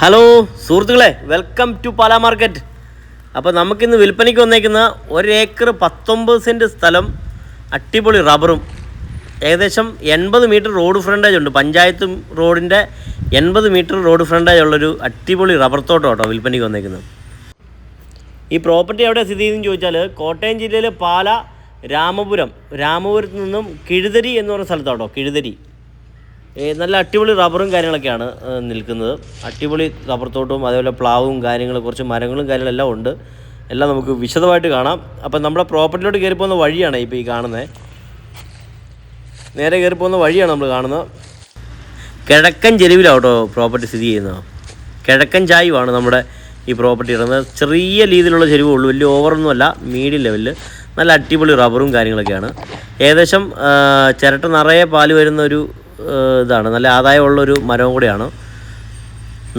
Hello സുഹൃത്തുക്കളെ, welcome to Pala market. അപ്പോൾ നമുക്കിന്ന് വിൽപ്പനയ്ക്ക് വന്നേക്കുന്ന 1 ഏക്കർ 19 സെൻറ്റ് സ്ഥലം, അടിപൊളി റബ്ബറും, ഏകദേശം 80 മീറ്റർ റോഡ് ഫ്രണ്ടേജ് ഉണ്ട്. പഞ്ചായത്ത് റോഡിൻ്റെ 80 മീറ്റർ റോഡ് ഫ്രണ്ടേജ് ഉള്ളൊരു അടിപൊളി റബ്ബർ തോട്ടം കേട്ടോ വിൽപ്പനയ്ക്ക് വന്നേക്കുന്നത്. ഈ പ്രോപ്പർട്ടി എവിടെ സ്ഥിതി ചെയ്യുന്നതെന്ന് ചോദിച്ചാൽ കോട്ടയം ജില്ലയിലെ പാല രാമപുരത്ത് നിന്നും കിഴുതരി എന്ന് പറയുന്ന സ്ഥലത്താട്ടോ. കിഴുതരി നല്ല അടിപൊളി റബ്ബറും കാര്യങ്ങളൊക്കെയാണ് നിൽക്കുന്നത്. അടിപൊളി റബ്ബർ തോട്ടവും അതേപോലെ പ്ലാവും കാര്യങ്ങളും കുറച്ച് മരങ്ങളും കാര്യങ്ങളെല്ലാം ഉണ്ട്. എല്ലാം നമുക്ക് വിശദമായിട്ട് കാണാം. അപ്പം നമ്മുടെ പ്രോപ്പർട്ടിയിലോട്ട് കയറി പോകുന്ന വഴിയാണ് ഇപ്പോൾ ഈ കാണുന്നത്. നേരെ കയറി പോകുന്ന വഴിയാണ് നമ്മൾ കാണുന്നത്. കിഴക്കൻ ചെരുവിലാട്ടോ പ്രോപ്പർട്ടി സ്ഥിതി ചെയ്യുന്നത്. കിഴക്കൻ ചായുവാണ് നമ്മുടെ ഈ പ്രോപ്പർട്ടി ഇടുന്നത്. ചെറിയ രീതിയിലുള്ള ചെരുവേ ഉള്ളൂ, വലിയ ഓവറൊന്നുമല്ല, മീഡിയം ലെവലിൽ നല്ല അടിപൊളി റബ്ബറും കാര്യങ്ങളൊക്കെയാണ്. ഏകദേശം ചിരട്ട നിറയെ പാല് വരുന്നൊരു ഇതാണ്. നല്ല ആദായമുള്ളൊരു മരവും കൂടെയാണ്.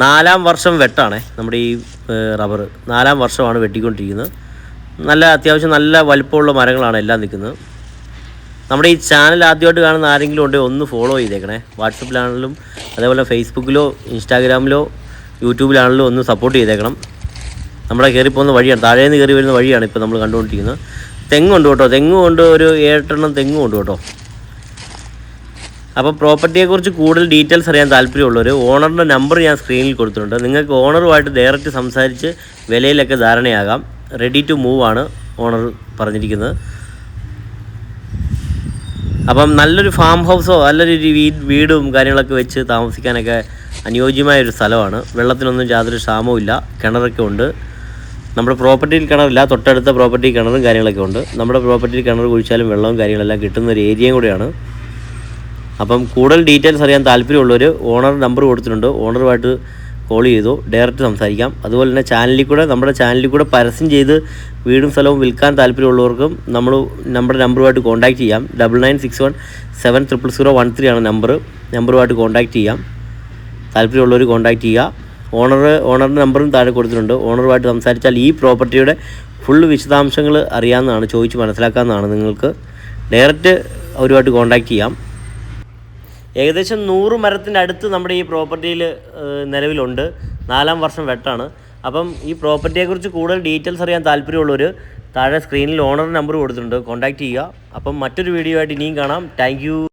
4ാം വർഷം വെട്ടാണ് നമ്മുടെ ഈ റബ്ബർ. 4ാം വർഷമാണ് വെട്ടിക്കൊണ്ടിരിക്കുന്നത്. നല്ല അത്യാവശ്യം നല്ല വലിപ്പമുള്ള മരങ്ങളാണ് എല്ലാം നിൽക്കുന്നത്. നമ്മുടെ ഈ ചാനൽ ആദ്യമായിട്ട് കാണുന്ന ആരെങ്കിലും ഉണ്ടെങ്കിൽ ഒന്ന് ഫോളോ ചെയ്തേക്കണേ. വാട്സപ്പിലാണെങ്കിലും അതേപോലെ ഫേസ്ബുക്കിലോ ഇൻസ്റ്റാഗ്രാമിലോ യൂട്യൂബിലാണെങ്കിലും ഒന്ന് സപ്പോർട്ട് ചെയ്തേക്കണം. നമ്മുടെ കയറിപ്പോകുന്ന വഴിയാണ്, താഴേന്ന് കയറി വരുന്ന വഴിയാണ് ഇപ്പോൾ നമ്മൾ കണ്ടുകൊണ്ടിരിക്കുന്നത്. തെങ്ങുണ്ട് കേട്ടോ, തെങ്ങുമുണ്ട്, ഒരു 7 എണ്ണം തെങ്ങുമുണ്ട് കേട്ടോ. അപ്പോൾ പ്രോപ്പർട്ടിയെക്കുറിച്ച് കൂടുതൽ ഡീറ്റെയിൽസ് അറിയാൻ താല്പര്യമുള്ളവർ ഓണറിൻ്റെ നമ്പർ ഞാൻ സ്ക്രീനിൽ കൊടുത്തിട്ടുണ്ട്. നിങ്ങൾക്ക് ഓണറുമായിട്ട് ഡയറക്റ്റ് സംസാരിച്ച് വിലയിലൊക്കെ ധാരണയാകാം. റെഡി ടു മൂവ് ആണ് ഓണർ പറഞ്ഞിരിക്കുന്നത്. അപ്പം നല്ലൊരു ഫാം ഹൗസോ നല്ലൊരു വീടും കാര്യങ്ങളൊക്കെ വെച്ച് താമസിക്കാനൊക്കെ അനുയോജ്യമായൊരു സ്ഥലമാണ്. വെള്ളത്തിനൊന്നും യാതൊരു ക്ഷാമവും ഇല്ല. കിണറൊക്കെ ഉണ്ട്. നമ്മുടെ പ്രോപ്പർട്ടിയിൽ കിണറില്ല, തൊട്ടടുത്ത പ്രോപ്പർട്ടി കിണറും കാര്യങ്ങളൊക്കെ ഉണ്ട്. നമ്മുടെ പ്രോപ്പർട്ടിയിൽ കിണർ കുഴിച്ചാലും വെള്ളവും കാര്യങ്ങളെല്ലാം കിട്ടുന്ന ഒരു ഏരിയയും കൂടെയാണ്. അപ്പം കൂടുതൽ ഡീറ്റെയിൽസ് അറിയാൻ താല്പര്യമുള്ളവർ ഓണർ നമ്പർ കൊടുത്തിട്ടുണ്ട്. ഓണറുമായിട്ട് കോൾ ചെയ്തു ഡയറക്റ്റ് സംസാരിക്കാം. അതുപോലെ തന്നെ നമ്മുടെ ചാനലിൽ കൂടെ പരസ്യം ചെയ്ത് വീടും സ്ഥലവും വിൽക്കാൻ താല്പര്യമുള്ളവർക്കും നമ്മുടെ നമ്പറുമായിട്ട് കോൺടാക്റ്റ് ചെയ്യാം. 9961700013 ആണ് നമ്പറുമായിട്ട് കോൺടാക്റ്റ് ചെയ്യാം. താല്പര്യമുള്ളവർ കോൺടാക്റ്റ് ചെയ്യുക. ഓണറുടെ നമ്പറും താഴെ കൊടുത്തിട്ടുണ്ട്. ഓണറുമായിട്ട് സംസാരിച്ചാൽ ഈ പ്രോപ്പർട്ടിയുടെ ഫുള്ള് വിശദാംശങ്ങൾ അറിയാവുന്നതാണ്, ചോദിച്ച് മനസ്സിലാക്കാവുന്നതാണ്. നിങ്ങൾക്ക് ഡയറക്റ്റ് അവരുമായിട്ട് കോൺടാക്റ്റ് ചെയ്യാം. ഏകദേശം 100 മരത്തിൻ്റെ അടുത്ത് നമ്മുടെ ഈ പ്രോപ്പർട്ടിയിൽ നിലവിലുണ്ട്. 4ാം വർഷം വെട്ടാണ്. അപ്പം ഈ പ്രോപ്പർട്ടിയെക്കുറിച്ച് കൂടുതൽ ഡീറ്റെയിൽസ് അറിയാൻ താല്പര്യമുള്ളവർ താഴെ സ്ക്രീനിൽ ഓണർ നമ്പർ കൊടുത്തിട്ടുണ്ട്, കോൺടാക്റ്റ് ചെയ്യുക. അപ്പം മറ്റൊരു വീഡിയോ ആയിട്ട് ഇനിയും കാണാം. Thank you.